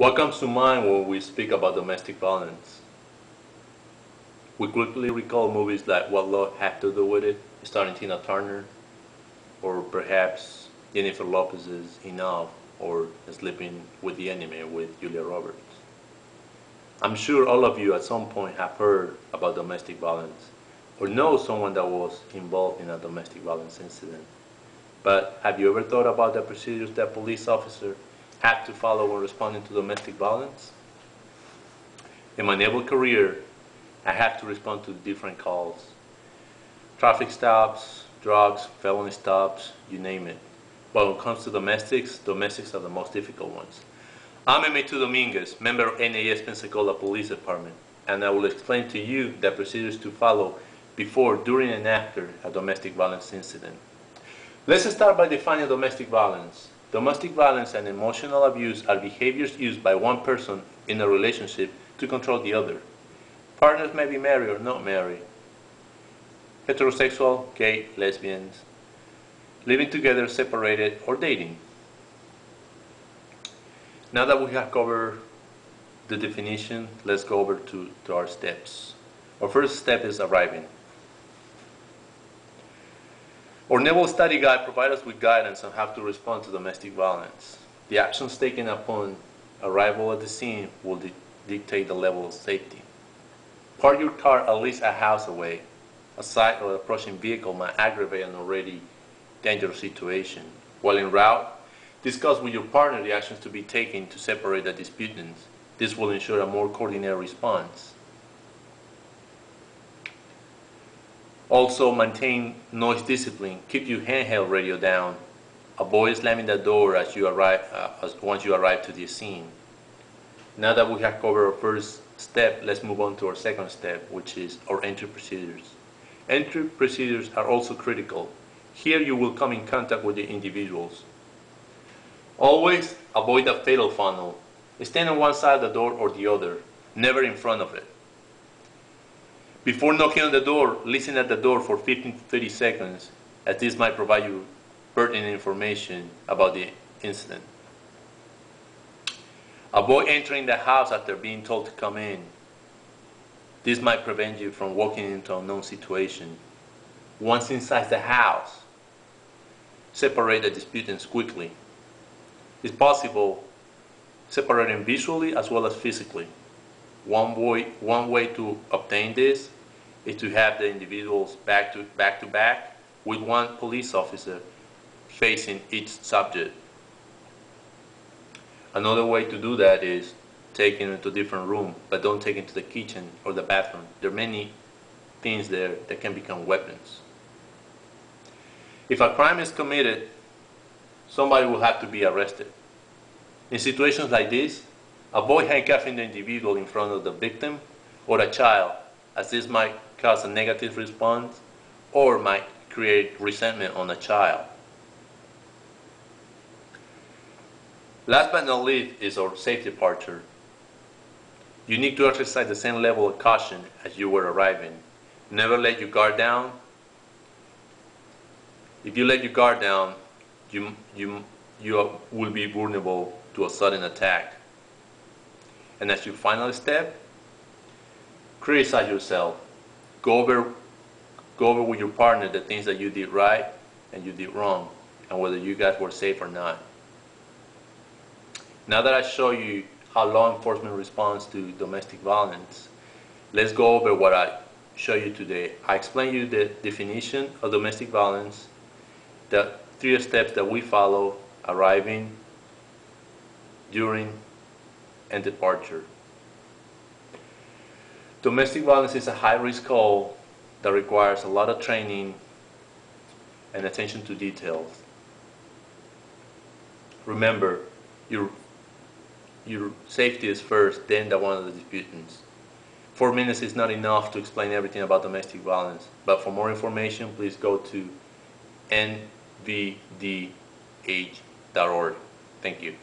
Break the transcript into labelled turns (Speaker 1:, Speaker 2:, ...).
Speaker 1: What comes to mind when we speak about domestic violence? We quickly recall movies like What Love Had to Do with It, starring Tina Turner, or perhaps Jennifer Lopez's Enough, or Sleeping with the Enemy with Julia Roberts. I'm sure all of you at some point have heard about domestic violence, or know someone that was involved in a domestic violence incident. But have you ever thought about the procedures that police officers have to follow when responding to domestic violence? In my naval career, I have to respond to different calls. Traffic stops, drugs, felony stops, you name it. But when it comes to domestics are the most difficult ones. I'm Emetu Dominguez, member of NAS Pensacola Police Department, and I will explain to you the procedures to follow before, during, and after a domestic violence incident. Let's start by defining domestic violence. Domestic violence and emotional abuse are behaviors used by one person in a relationship to control the other. Partners may be married or not married, heterosexual, gay, lesbians, living together, separated, or dating. Now that we have covered the definition, let's go over to our steps. Our first step is arriving. Our Naval Study Guide provides us with guidance on how to respond to domestic violence. The actions taken upon arrival at the scene will dictate the level of safety. Park your car at least a house away. A side or approaching vehicle might aggravate an already dangerous situation. While en route, discuss with your partner the actions to be taken to separate the disputants. This will ensure a more coordinated response. Also, maintain noise discipline. Keep your handheld radio down. Avoid slamming the door as you arrive, once you arrive to the scene. Now that we have covered our first step, let's move on to our second step, which is our entry procedures. Entry procedures are also critical. Here you will come in contact with the individuals. Always avoid the fatal funnel. Stand on one side of the door or the other, never in front of it. Before knocking on the door, listen at the door for 15 to 30 seconds, as this might provide you pertinent information about the incident. Avoid entering the house after being told to come in. This might prevent you from walking into an unknown situation. Once inside the house, separate the disputants quickly. If possible, separate them visually as well as physically. One way to obtain this is to have the individuals back to back with one police officer facing each subject. Another way to do that is take them into a different room, but don't take them to the kitchen or the bathroom. There are many things there that can become weapons. If a crime is committed, somebody will have to be arrested. In situations like this, avoid handcuffing the individual in front of the victim or a child, as this might cause a negative response or might create resentment on the child. Last but not least is our safe departure. You need to exercise the same level of caution as you were arriving. Never let your guard down. If you let your guard down, you will be vulnerable to a sudden attack. And as your final step, criticize yourself. Go over with your partner the things that you did right and you did wrong, and whether you guys were safe or not. Now that I show you how law enforcement responds to domestic violence, let's go over what I show you today. I explained you the definition of domestic violence, the 3 steps that we follow: arriving, during, and departure. Domestic violence is a high-risk call that requires a lot of training and attention to details. Remember, your safety is first, then the one of the disputants. 4 minutes is not enough to explain everything about domestic violence, but for more information, please go to nvdh.org. Thank you.